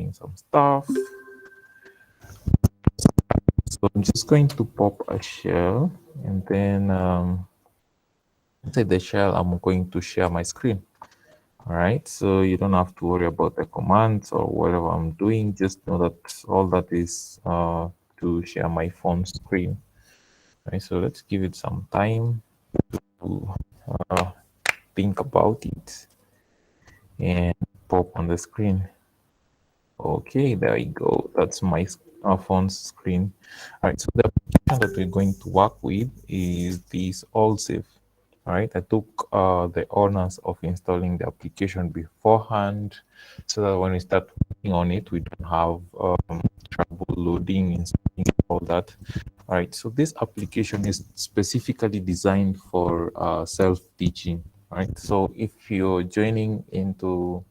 doing some stuff. So I'm just going to pop a shell, and then inside the shell, I'm going to share my screen. All right, so you don't have to worry about the commands or whatever I'm doing. Just know that all that is to share my phone screen. All right, so let's give it some time to uh, think about it and pop on the screen. Okay, there we go. That's my phone screen. All right, so the application that we're going to work with is this Allsafe. All right, I took the honors of installing the application beforehand so that when we start working on it, we don't have trouble loading, installing, all that. All right, so this application is specifically designed for self-teaching. All right, so if you're joining into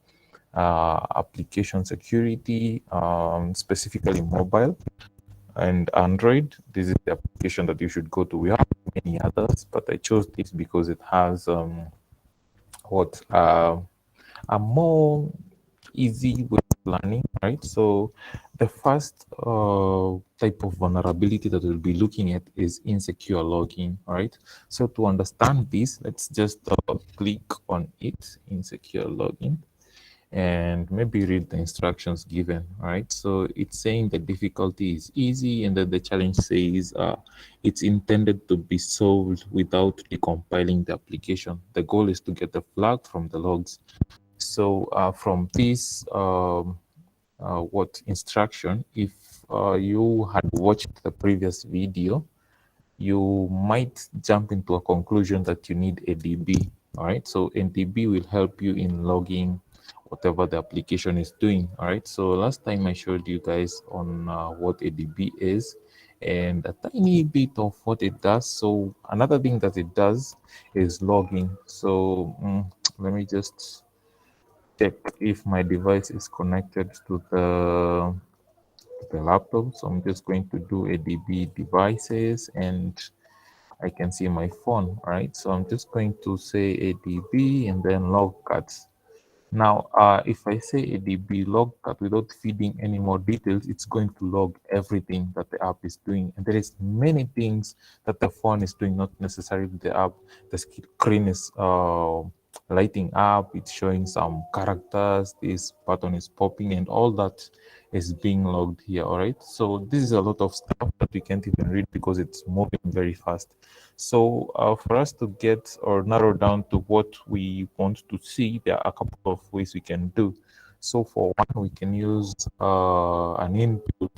application security, specifically mobile and Android, this is the application that you should go to. We have many others, but I chose this because it has what a more easy way of learning, right? So the first type of vulnerability that we'll be looking at is insecure login, all right? So to understand this, let's just click on it, insecure login, and maybe read the instructions given. All right, so it's saying the difficulty is easy, and then the challenge says it's intended to be solved without decompiling the application. The goal is to get the flag from the logs. So from this what instruction, if you had watched the previous video, you might jump into a conclusion that you need a DB. All right, so NDB will help you in logging whatever the application is doing. All right, so last time I showed you guys on what a DB is and a tiny bit of what it does. So another thing that it does is logging. So let me just check if my device is connected to the laptop. So I'm just going to do a DB devices, and I can see my phone. All right, so I'm just going to say ADB and then logcat. Now, if I say ADB logcat without feeding any more details, it's going to log everything that the app is doing. And there is many things that the phone is doing, not necessarily the app. The screen is lighting up, it's showing some characters, this button is popping, and all that is being logged here. All right, so this is a lot of stuff that we can't even read because it's moving very fast. So for us to get or narrow down to what we want to see, there are a couple of ways we can do. So for one, we can use an input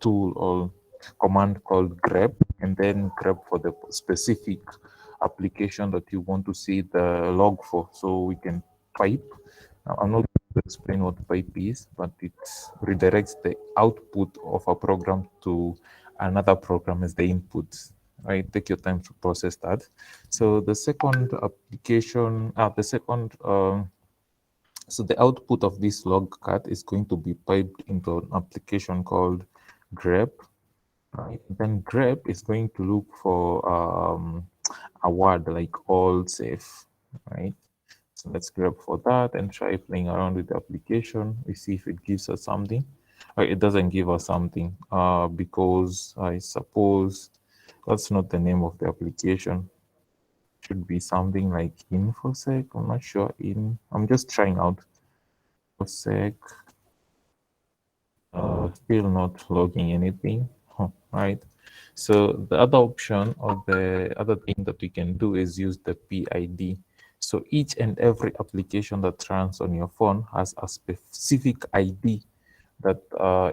tool or command called grep, and then grep for the specific application that you want to see the log for. So we can pipe. Now, I'm not going to explain what pipe is, but it redirects the output of a program to another program as the input. Right, take your time to process that. So the second application, so the output of this logcat is going to be piped into an application called grep. Right, then grep is going to look for a word like all safe. Right, so let's grep for that and try playing around with the application. We see if it gives us something. It doesn't give us something because I suppose that's not the name of the application. Should be something like infosec. I'm not sure. I'm just trying out infosec. Still not logging anything. Right. So the other option or the other thing that we can do is use the PID. So each and every application that runs on your phone has a specific ID that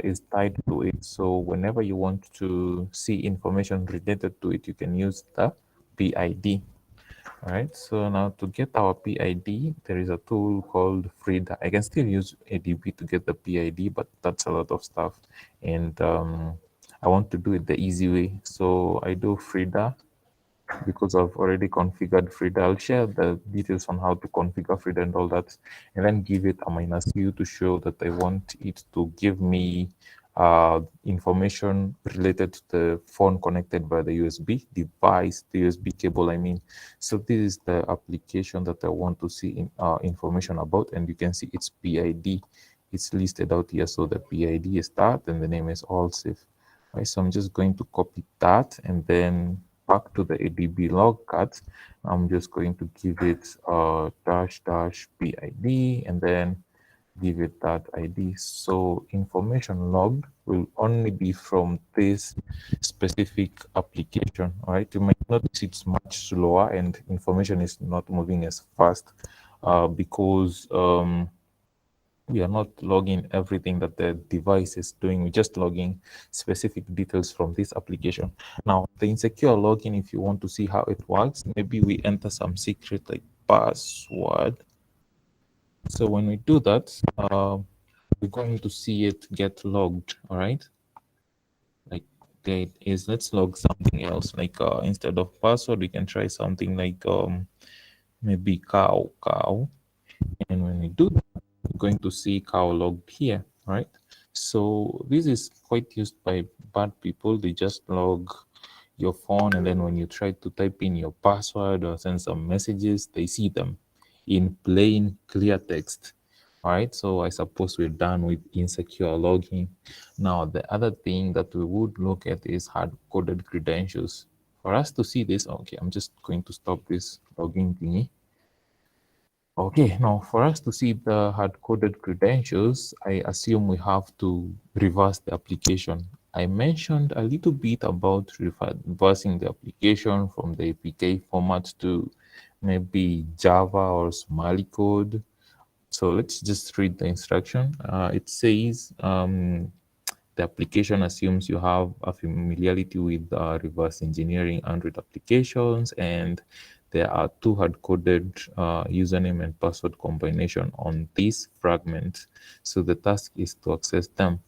is tied to it. So whenever you want to see information related to it, you can use the PID. All right, so now to get our PID, there is a tool called Frida. I can still use ADB to get the PID, but that's a lot of stuff. And I want to do it the easy way. So I do Frida because I've already configured Frida. I'll share the details on how to configure Frida and all that, and then give it a -u to show that I want it to give me information related to the phone connected by the USB device, the USB cable, I mean. So this is the application that I want to see information about, and you can see its PID it's listed out here. So the PID is that and the name is Allsafe. Right, so I'm just going to copy that and then back to the ADB log cut. I'm just going to give it dash dash PID and then give it that ID. So information logged will only be from this specific application. All right, you might notice it's much slower and information is not moving as fast because we are not logging everything that the device is doing. We're just logging specific details from this application. Now, the insecure login, if you want to see how it works, maybe we enter some secret like password. So when we do that, we're going to see it get logged. All right, like there it is. Let's log something else. Like instead of password, we can try something like maybe cow. And when we do that, we're going to see cow logged here. All right. So this is quite used by bad people. They just log your phone, and then when you try to type in your password or send some messages, they see them in plain clear text. All right, so I suppose we're done with insecure logging. Now the other thing that we would look at is hard-coded credentials. For us to see this, okay, I'm just going to stop this logging thingy. Okay, now for us to see the hard-coded credentials, I assume we have to reverse the application. I mentioned a little bit about reversing the application from the APK format to maybe Java or Somali code. So let's just read the instruction. It says the application assumes you have a familiarity with reverse engineering Android applications, and there are two hard-coded username and password combination on this fragment. So the task is to access them.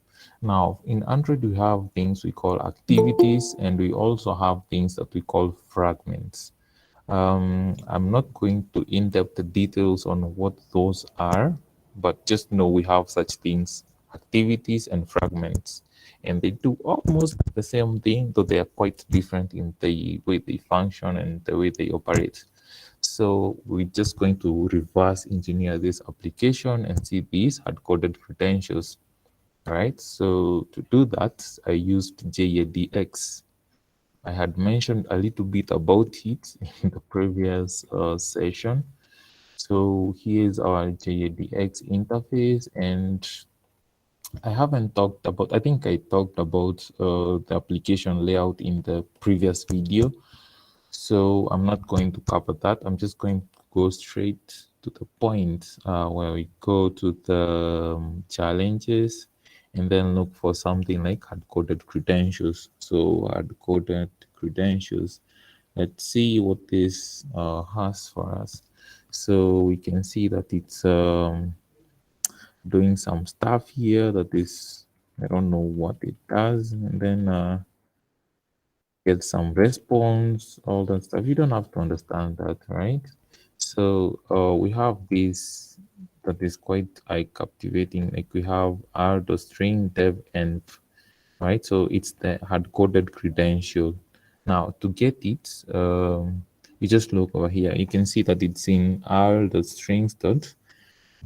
Now, in Android, we have things we call activities, and we also have things that we call fragments. I'm not going to in-depth details on what those are, but just know we have such things, activities and fragments, and they do almost the same thing, though they are quite different in the way they function and the way they operate. So we're just going to reverse engineer this application and see these hard-coded credentials. All right, so to do that, I used JADX. I had mentioned a little bit about it in the previous session. So here's our JADX interface, and I haven't talked about, I think I talked about the application layout in the previous video. So I'm not going to cover that. I'm just going to go straight to the point where we go to the challenges and then look for something like hard-coded credentials. So hard-coded credentials. Let's see what this has for us. So we can see that it's doing some stuff here that is, I don't know what it does. And then get some response, all that stuff. You don't have to understand that, right? So we have this that is quite eye captivating. Like we have r.string dev env, right? So it's the hard coded credential. Now to get it, you just look over here. You can see that it's in r.strings dot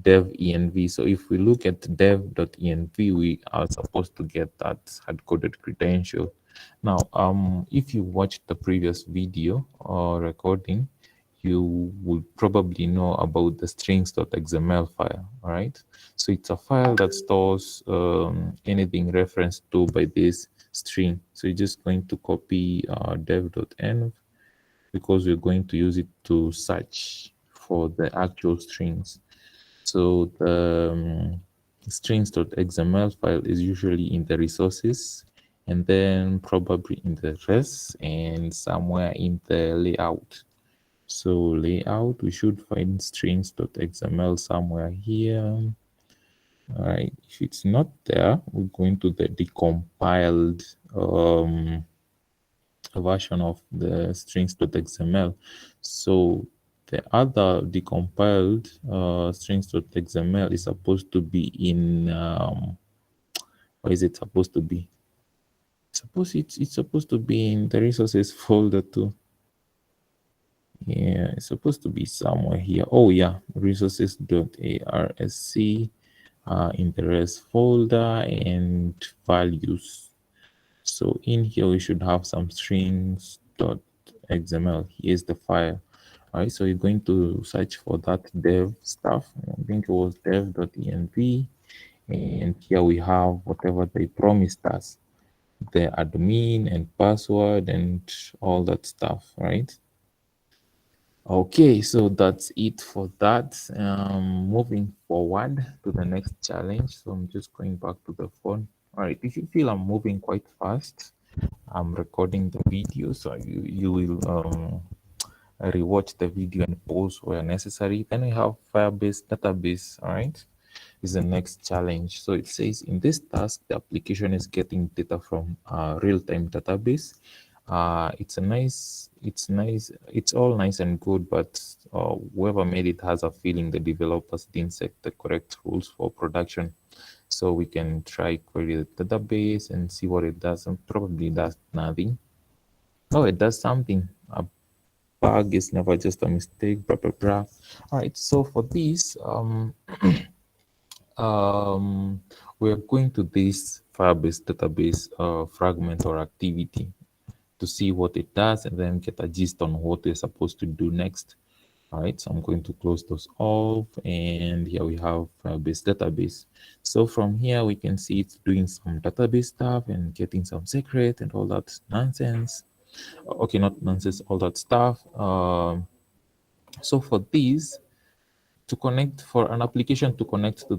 dev env. So if we look at dev.env, we are supposed to get that hard-coded credential. Now, if you watched the previous video or recording, you will probably know about the strings.xml file, all right? So it's a file that stores anything referenced to by this string. So you're just going to copy dev.env because we're going to use it to search for the actual strings. So the strings.xml file is usually in the resources and then probably in the res and somewhere in the layout. So layout, we should find strings.xml somewhere here. All right, if it's not there, we're going to the decompiled version of the strings.xml. So the other decompiled strings.xml is supposed to be in what is it supposed to be? Suppose it's supposed to be in the resources folder too. Yeah, it's supposed to be somewhere here. Oh yeah, resources.arsc. in the res folder and values. So in here we should have some strings dot xml. Here's the file. All right, so you're going to search for that dev stuff. I think it was dev.env, and here we have whatever they promised us, the admin and password and all that stuff, right? Okay, so that's it for that. Moving forward to the next challenge. So I'm just going back to the phone. All right, if you feel I'm moving quite fast, I'm recording the video, so you will rewatch the video and pause where necessary. Then we have Firebase database. All right, is the next challenge. So it says in this task, the application is getting data from a real-time database. It's all nice and good, but whoever made it has a feeling the developers didn't set the correct rules for production. So we can try query the database and see what it does, and probably does nothing. Oh, it does something. A bug is never just a mistake, blah blah blah. All right, so for this, we're going to this Firebase database fragment or activity to see what it does and then get a gist on what we're supposed to do next. All right, so I'm going to close those off, and here we have Firebase database. So from here we can see it's doing some database stuff and getting some secret and all that nonsense. Okay, not nonsense, all that stuff. So for these, to connect for an application to connect to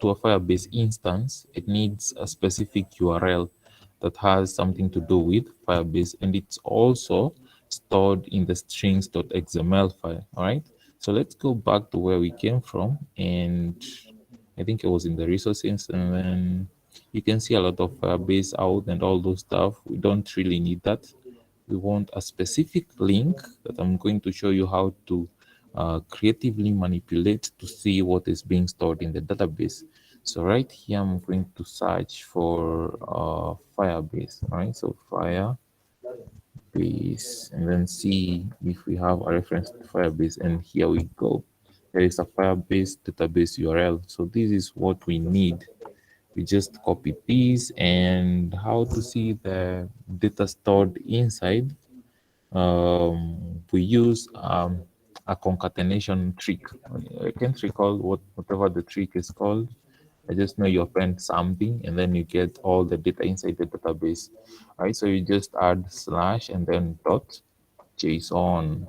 a Firebase instance, it needs a specific URL that has something to do with Firebase, and it's also stored in the strings.xml file. All right, so let's go back to where we came from, and I think it was in the resources, and then you can see a lot of Firebase out and all those stuff. We don't really need that. We want a specific link that I'm going to show you how to creatively manipulate to see what is being stored in the database. So right here, I'm going to search for Firebase. All right, so Firebase, and then see if we have a reference to Firebase. And here we go. There is a Firebase database URL. So this is what we need. We just copy these, and how to see the data stored inside. We use a concatenation trick. I can't recall whatever the trick is called. I just know you append something and then you get all the data inside the database. All right, so you just add slash and then dot JSON.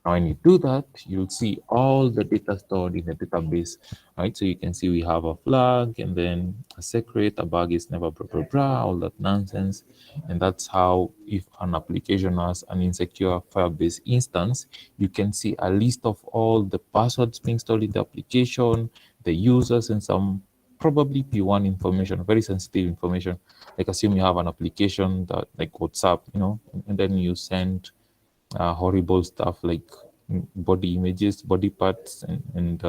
Now, when you do that, you'll see all the data stored in the database, right? So you can see we have a flag and then a secret, a bug is never blah, blah, blah, all that nonsense. And that's how, if an application has an insecure Firebase instance, you can see a list of all the passwords being stored in the application, the users, and some probably P1 information, very sensitive information. Like assume you have an application that like WhatsApp, and then you send horrible stuff like body images, body parts, and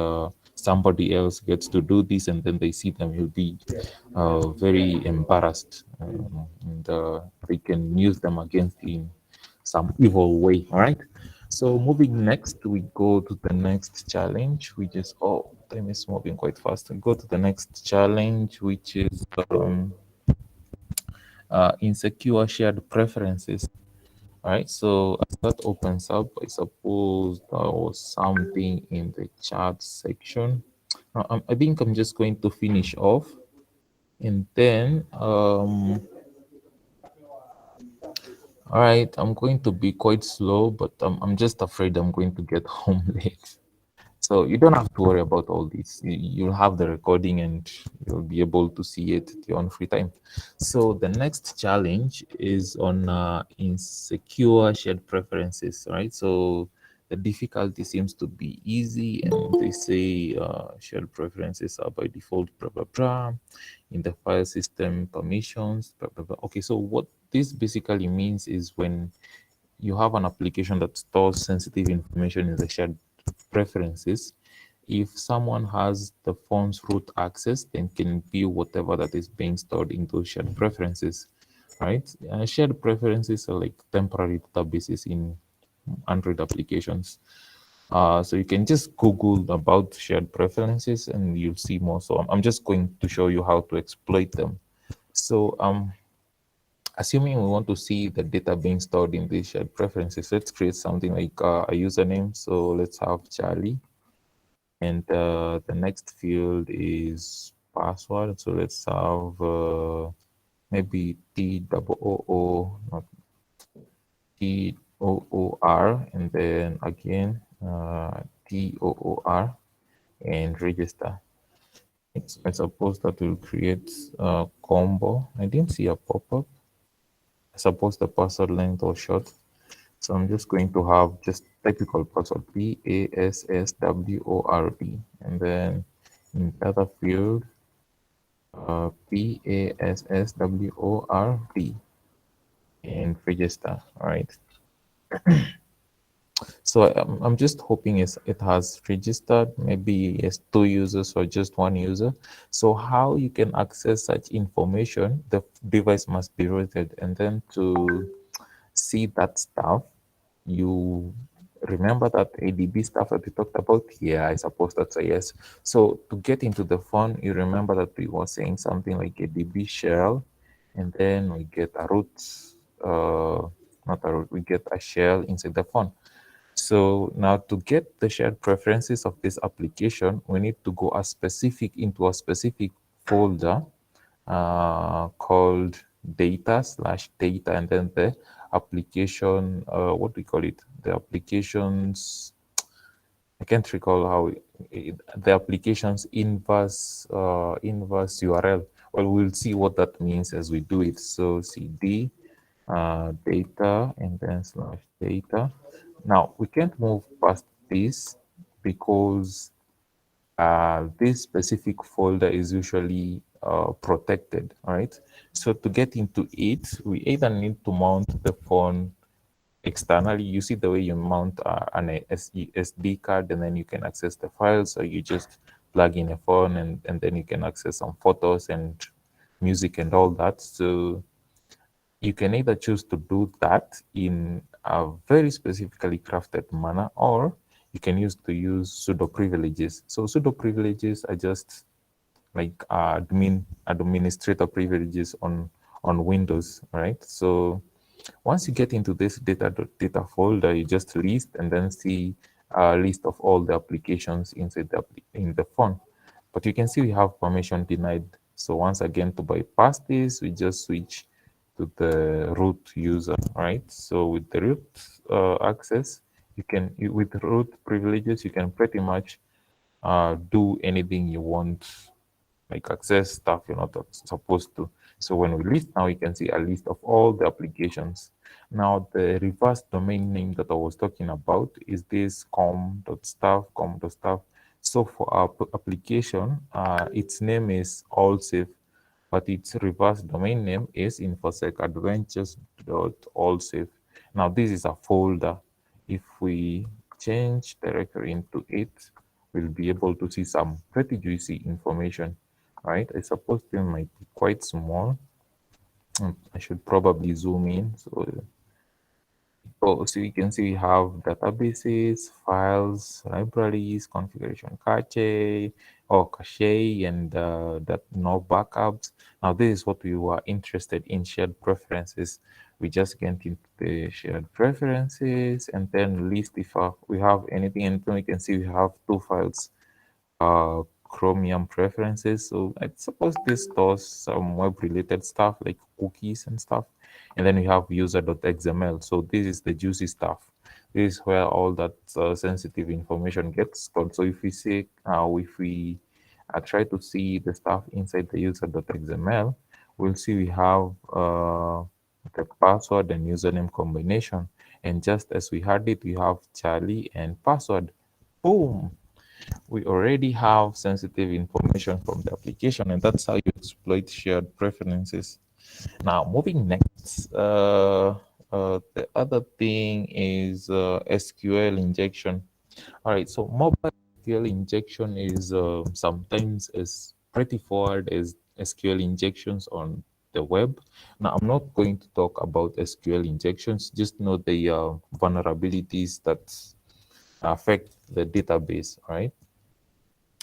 somebody else gets to do this, and then they see them, you'll be very embarrassed, and they can use them against you in some evil way. All right. So moving next, we go to the next challenge, which is time is moving quite fast. We go to the next challenge, which is insecure shared preferences. All right, so as that opens up, I suppose there was something in the chat section. I think I'm just going to finish off, and then all right, I'm going to be quite slow, but I'm just afraid I'm going to get home late. So you don't have to worry about all this. You'll have the recording and you'll be able to see it at your own free time. So the next challenge is on insecure shared preferences, right? So the difficulty seems to be easy, and they say shared preferences are by default, blah, blah, blah, in the file system permissions, blah, blah, blah. Okay, so what this basically means is when you have an application that stores sensitive information in the shared preferences, if someone has the phone's root access, then can view whatever that is being stored in those shared preferences, right? Shared preferences are like temporary databases in Android applications. So you can just Google about shared preferences and you'll see more. So I'm just going to show you how to exploit them. So assuming we want to see the data being stored in these shared preferences, let's create something like a username. So let's have Charlie, and the next field is password. So let's have maybe not TOOR, and then again TOOR, and register. I suppose that will create a combo. I didn't see a pop-up. I suppose the password length was short. So I'm just going to have just typical password PASSWORD, and then in the other field PASSWORD, and register. All right. So I'm just hoping it has registered, maybe it's 2 users or just 1 user. So how you can access such information, the device must be rooted, and then to see that stuff, you remember that ADB stuff that we talked about? Yeah, I suppose that's a yes. So to get into the phone, you remember that we were saying something like ADB shell, and then we get a root, not a root, we get a shell inside the phone. So now to get the shared preferences of this application, we need to go into a specific folder called data/data, and then the application, what do we call it? The applications, I can't recall how the application's inverse URL. Well, we'll see what that means as we do it. So cd data and then slash data. Now we can't move past this because this specific folder is usually protected. All right. So to get into it, we either need to mount the phone externally. You see the way you mount an SD card, and then you can access the files. So you just plug in a phone, and then you can access some photos and music and all that. So you can either choose to do that in a very specifically crafted manner, or you can use pseudo privileges. So pseudo privileges are just like administrator privileges on Windows, right? So once you get into this data folder, you just list and then see a list of all the applications inside in the phone. But you can see we have permission denied. So once again, to bypass this, we just switch to the root user, right? So with the root access, with root privileges, you can pretty much do anything you want, like access stuff you're not supposed to. So when we list now, you can see a list of all the applications. Now the reverse domain name that I was talking about is this com.staff. So for our application, its name is Allsafe, but its reverse domain name is infosecadventures.allsafe. Now this is a folder. If we change directory into it, we'll be able to see some pretty juicy information, right? I suppose they might be quite small. I should probably zoom in. So you can see we have databases, files, libraries, configuration cache, and that no backups. Now this is what we were interested in, shared preferences. We just get into the shared preferences and then list if we have anything, and then we can see we have 2 files, Chromium preferences. So I suppose this stores some web related stuff like cookies and stuff. And then we have user.xml. So this is the juicy stuff. This is where all that sensitive information gets stored. So if we try to see the stuff inside the user.xml, we'll see we have the password and username combination. And just as we had it, we have Charlie and password. Boom! We already have sensitive information from the application, and that's how you exploit shared preferences. Now, moving next, the other thing is SQL injection. All right, so mobile SQL injection is sometimes as straightforward as SQL injections on the web. Now, I'm not going to talk about SQL injections, just know the vulnerabilities that affect the database, right?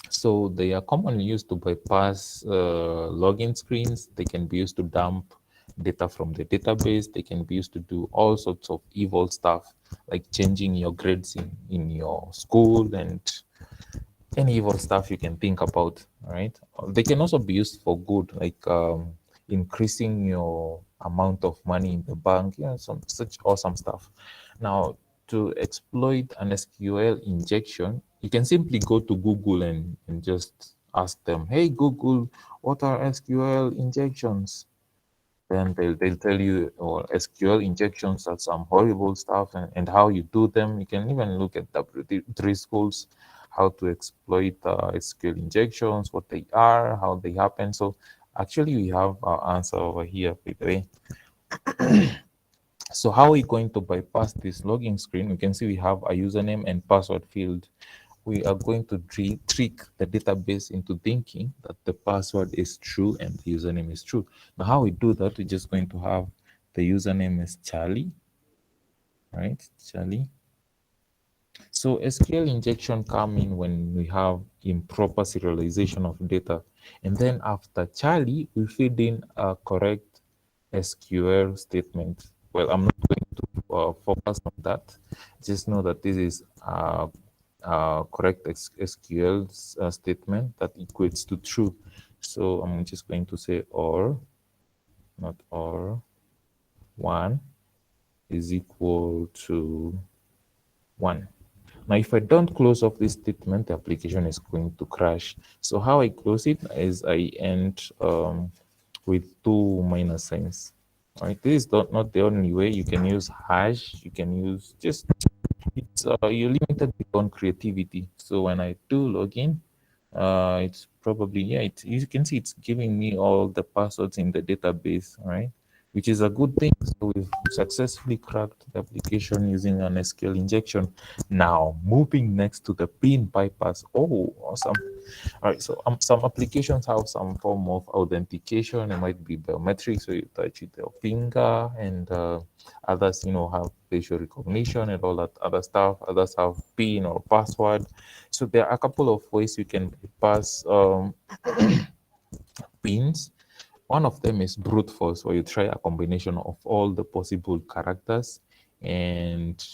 So they are commonly used to bypass login screens. They can be used to dump data from the database. They can be used to do all sorts of evil stuff, like changing your grades in your school and any evil stuff you can think about, right? They can also be used for good, like increasing your amount of money in the bank, some such awesome stuff. Now, to exploit an SQL injection, you can simply go to Google and just ask them, hey, Google, what are SQL injections? Then they'll tell you, or SQL injections are some horrible stuff, and how you do them. You can even look at W3 schools, how to exploit SQL injections, what they are, how they happen. So actually we have our answer over here, by the way. So how are we going to bypass this login screen? We can see we have a username and password field. We are going to trick the database into thinking that the password is true and the username is true. Now, how we do that, we're just going to have the username is Charlie, right? Charlie. So SQL injection come in when we have improper serialization of data. And then after Charlie, we feed in a correct SQL statement. Well, I'm not going to focus on that. Just know that this is correct SQL statement that equates to true. So I'm just going to say or, not or, 1 is equal to 1. Now, if I don't close off this statement, the application is going to crash. So how I close it is I end with 2 minus signs. All right, this is not the only way. You can use hash. You can use just, it's you're limited on creativity. So when I do login, it's probably, yeah, you can see it's giving me all the passwords in the database, right? Which is a good thing. So we've successfully cracked the application using an SQL injection. Now moving next to the pin bypass. Oh, awesome. All right, so some applications have some form of authentication. It might be biometric, so you touch with your finger, and others, have facial recognition and all that other stuff. Others have PIN or password. So there are a couple of ways you can pass pins. One of them is brute force, where you try a combination of all the possible characters, and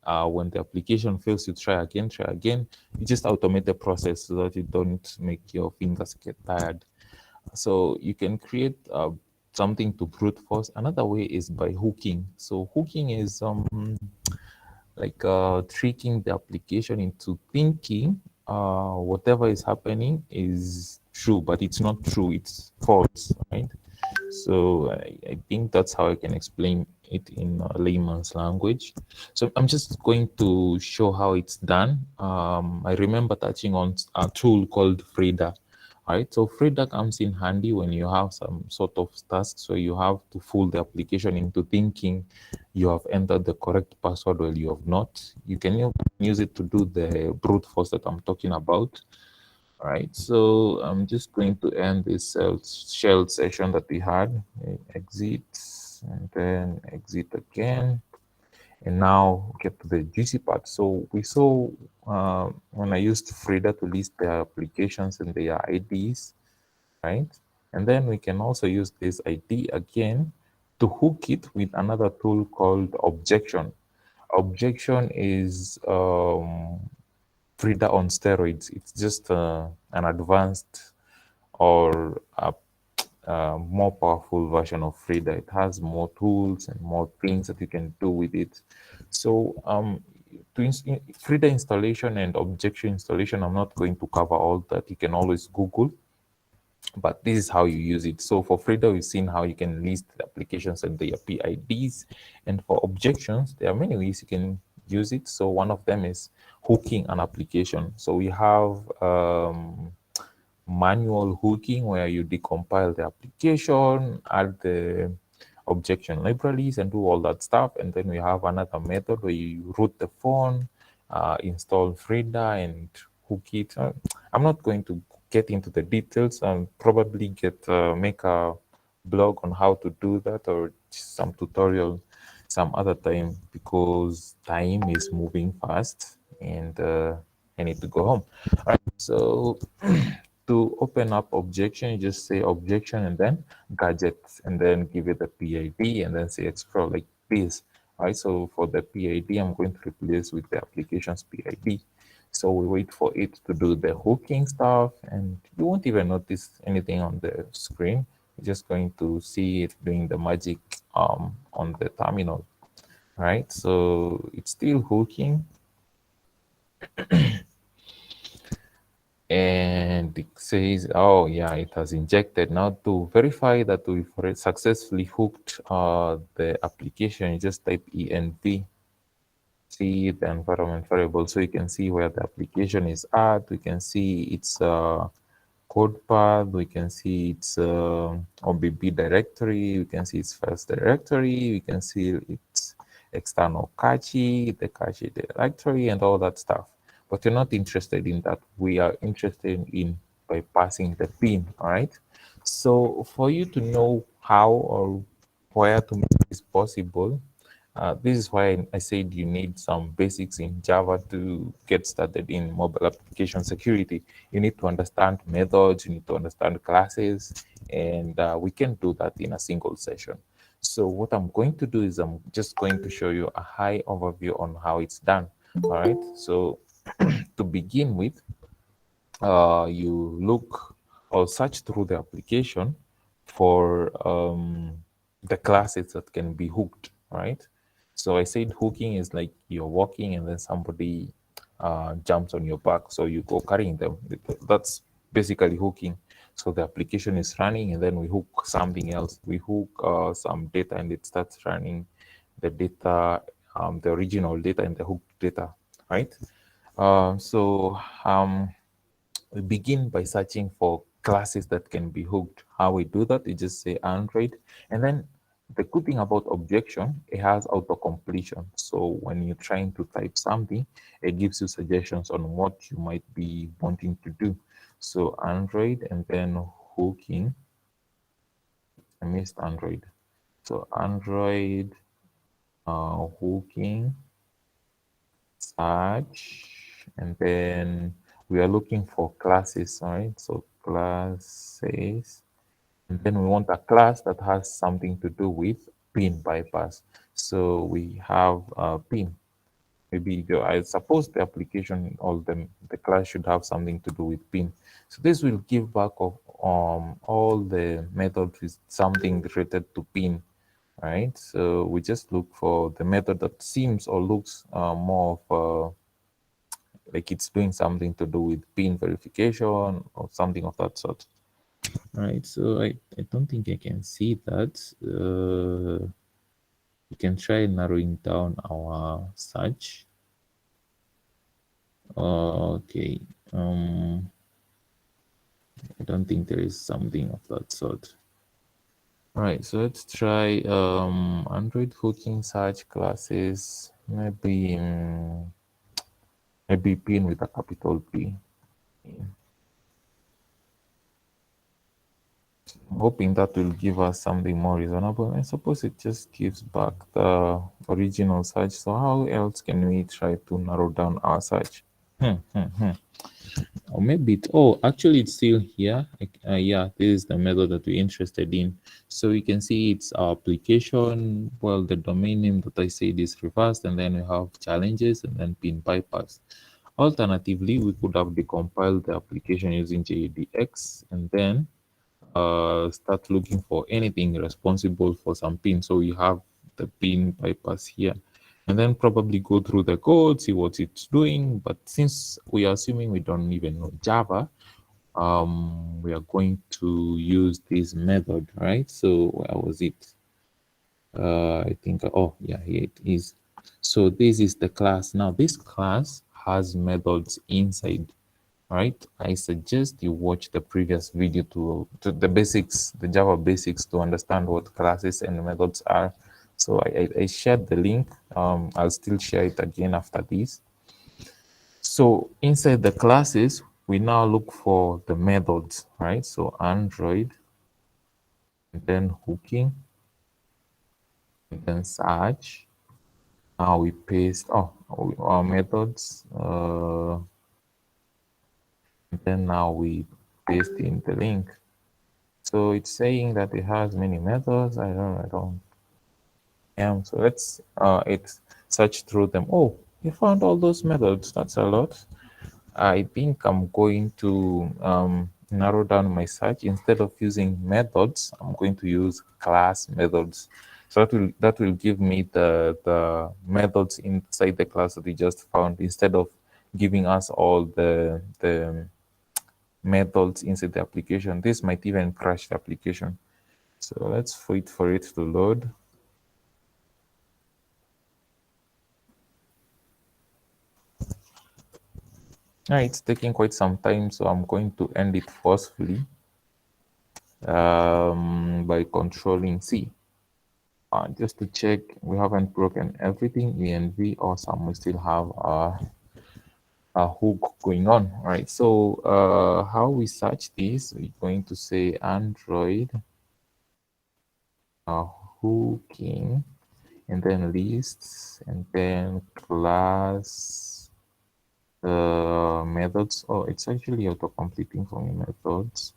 when the application fails, you try again, try again. You just automate the process so that you don't make your fingers get tired. So you can create something to brute force. Another way is by hooking. So hooking is like tricking the application into thinking whatever is happening is true, but it's not true, it's false, right? So I think that's how I can explain it in layman's language. So I'm just going to show how it's done. I remember touching on a tool called Frida. All right, so Frida comes in handy when you have some sort of task. So you have to fool the application into thinking you have entered the correct password while you have not. You can use it to do the brute force that I'm talking about. All right, so I'm just going to end this shell session that we had. Exit, and then exit again. And now get to the juicy part. So we saw when I used Frida to list their applications and their IDs, right? And then we can also use this ID again to hook it with another tool called objection. Objection is Frida on steroids. It's just an advanced or a more powerful version of Frida. It has more tools and more things that you can do with it. So Frida installation and objection installation, I'm not going to cover all that. You can always Google, but this is how you use it. So for Frida, we've seen how you can list the applications and their PIDs. And for objections, there are many ways you can use it. So one of them is hooking an application. So we have manual hooking, where you decompile the application, add the objection libraries, and do all that stuff. And then we have another method where you root the phone, install Frida, and hook it. I'm not going to get into the details. And probably make a blog on how to do that, or some tutorial some other time, because time is moving fast. and I need to go home. All right, so to open up objection, you just say objection and then gadgets, and then give it a PID, and then say explore like this. All right, so for the PID, I'm going to replace with the application's PID. So we wait for it to do the hooking stuff, and you won't even notice anything on the screen. You're just going to see it doing the magic on the terminal. All right, so it's still hooking, and it says, oh yeah, it has injected. Now to verify that we've successfully hooked the application, you just type env, see the environment variable, so you can see where the application is at. We can see its code path, we can see its OBB directory, we can see its first directory, we can see its external cache, the cache directory, and all that stuff. But you're not interested in that. We are interested in bypassing the pin, all right? So for you to know how or where to make this possible, this is why I said you need some basics in Java to get started in mobile application security. You need to understand methods, you need to understand classes, and we can do that in a single session. So what I'm going to do is I'm just going to show you a high overview on how it's done. All right. So to begin with, you look or search through the application for the classes that can be hooked, right? So I said hooking is like you're walking and then somebody jumps on your back, so you go carrying them. That's basically hooking. So the application is running and then we hook something else. We hook some data and it starts running the data, the original data and the hooked data, right? So we begin by searching for classes that can be hooked. How we do that, you just say Android. And then the good thing about objection, it has auto completion. So when you're trying to type something, it gives you suggestions on what you might be wanting to do. So Android and then hooking. I missed Android. So Android hooking, search, and then we are looking for classes, all right? So classes, and then we want a class that has something to do with pin bypass. So we have a pin. Maybe I suppose the application or the class should have something to do with pin. So this will give back of all the methods with something related to pin, right? So we just look for the method that seems or looks more of like it's doing something to do with pin verification or something of that sort. Right, so I don't think I can see that. We can try narrowing down our search. Okay, I don't think there is something of that sort. All right, so let's try Android hooking search classes. Maybe maybe pin with a capital P. I'm hoping that will give us something more reasonable. I suppose it just gives back the original search. So how else can we try to narrow down our search? Or maybe oh, actually it's still here. Yeah, this is the method that we're interested in. So we can see it's our application. Well, the domain name that I said is reversed, and then we have challenges and then pin bypass. Alternatively, we could have decompiled the application using JDX and then start looking for anything responsible for some pin. So we have the pin bypass here, and then probably go through the code, see what it's doing. But since we are assuming we don't even know Java, we are going to use this method, right? So where was it? I think, oh yeah, here it is. So this is the class. Now this class has methods inside. All right, I suggest you watch the previous video to the basics, the Java basics, to understand what classes and methods are. So I shared the link. I'll still share it again after this. So inside the classes, we now look for the methods, right? So Android, and then hooking, and then search. Now we paste. Oh, our methods. And then now we paste in the link. So it's saying that it has many methods. I don't. Yeah. So let's it search through them. Oh, you found all those methods. That's a lot. I think I'm going to narrow down my search. Instead of using methods, I'm going to use class methods. So that will give me the methods inside the class that we just found, instead of giving us all the methods inside the application. This might even crash the application. So let's wait for it to load. It's taking quite some time, so I'm going to end it forcefully by controlling C. Just to check we haven't broken everything. env, awesome. We still have a hook going on. All right, so how we search this, we're going to say Android hooking, and then lists, and then class methods. Oh, it's actually auto completing for me, methods.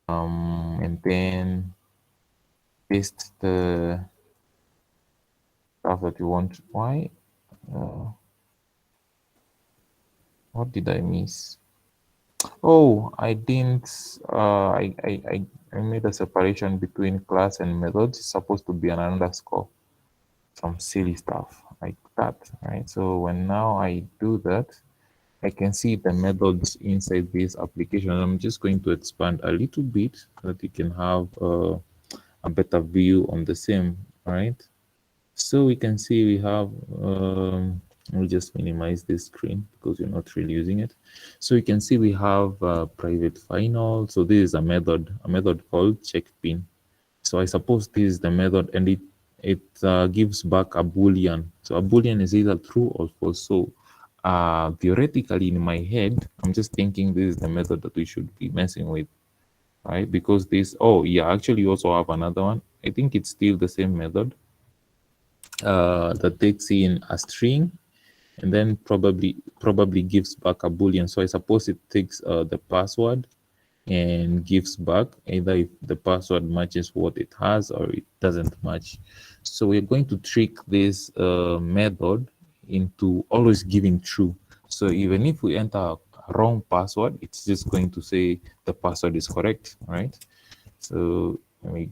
And then paste the stuff that you want. Why? What did I miss? Oh, I didn't. I made a separation between class and methods. It's supposed to be an underscore. Some silly stuff like that, right? So when now I do that, I can see the methods inside this application. I'm just going to expand a little bit so that you can have a better view on the same, right? So we can see we have, we'll just minimize this screen because we're not really using it. So you can see we have private final. So this is a method called check pin. So I suppose this is the method, and it gives back a boolean. So a boolean is either true or false. So theoretically in my head, I'm just thinking this is the method that we should be messing with, right? Because this, oh yeah, actually you also have another one. I think it's still the same method that takes in a string and then probably gives back a boolean. So I suppose it takes the password and gives back either if the password matches what it has or it doesn't match. So we're going to trick this method into always giving true. So even if we enter a wrong password, it's just going to say the password is correct, right? So let me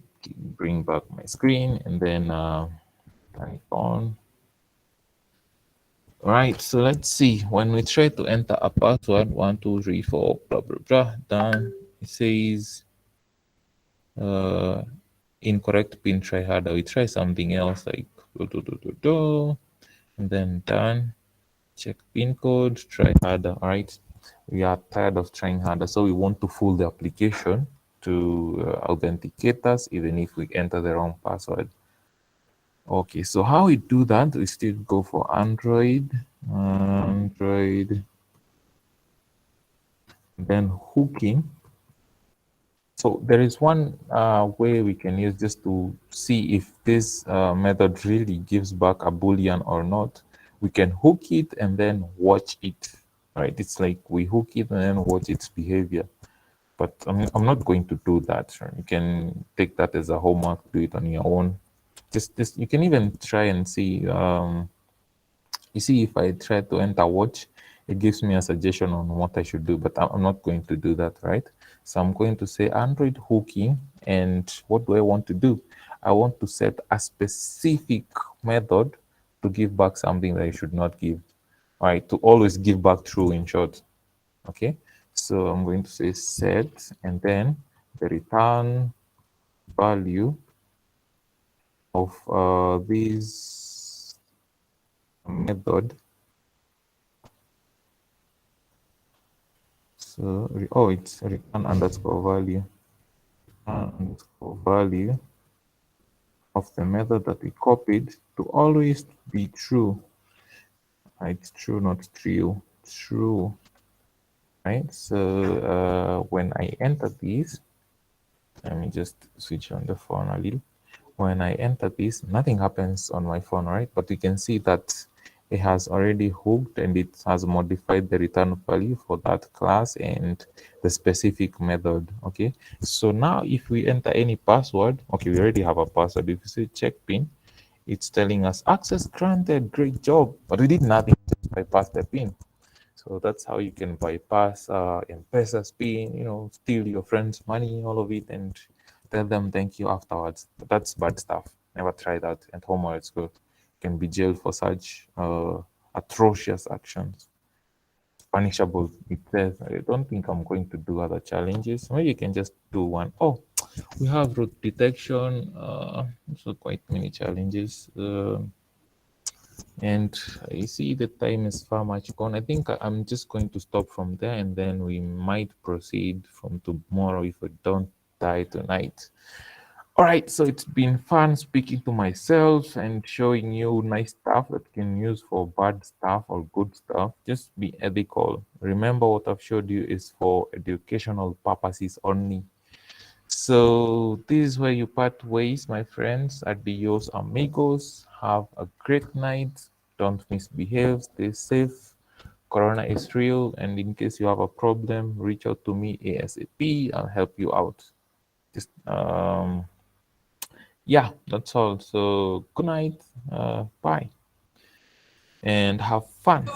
bring back my screen and then turn it on. Right, so let's see. When we try to enter a password, 1, 2, 3, 4, blah blah blah, done. It says uh, incorrect pin. Try harder. We try something else like do, and then done. Check pin code. Try harder. All right. We are tired of trying harder, so we want to fool the application to authenticate us, even if we enter the wrong password. Okay, so how we do that, we still go for Android, then hooking. So there is one way we can use just to see if this method really gives back a boolean or not. We can hook it and then watch it, right? It's like we hook it and then watch its behavior. But I'm not going to do that. Right? You can take that as a homework, do it on your own. Just you can even try and see. You see, if I try to enter watch, it gives me a suggestion on what I should do, but I'm not going to do that, right? So I'm going to say Android hooking, and what do I want to do? I want to set a specific method to give back something that I should not give, all right? To always give back true, in short, okay? So I'm going to say set, and then the return value of this method. So, oh, it's return underscore value. Underscore value of the method that we copied to always be true. It's true, not true. True. Right. So when I enter this, let me just switch on the phone a little. When I enter this, nothing happens on my phone, right? But you can see that it has already hooked and it has modified the return value for that class and the specific method. Okay, so now if we enter any password, okay, we already have a password. If you say check pin, it's telling us access granted, great job, but we did nothing, just bypass the pin. So that's how you can bypass M-Pesa spin, steal your friend's money, all of it, and tell them thank you afterwards. But that's bad stuff. Never try that at home or at school. You can be jailed for such atrocious actions. Punishable. It says, I don't think I'm going to do other challenges. Maybe you can just do one. Oh, we have root detection. So quite many challenges. And I see the time is far much gone. I think I'm just going to stop from there and then we might proceed from tomorrow if we don't die tonight. All right, so it's been fun speaking to myself and showing you nice stuff that you can use for bad stuff or good stuff. Just be ethical. Remember, what I've showed you is for educational purposes only. So this is where you part ways, my friends. Adios, amigos. Have a great night. Don't misbehave. Stay safe. Corona is real, and in case you have a problem, reach out to me ASAP. I'll help you out. Just yeah, that's all. So good night. Bye, and have fun.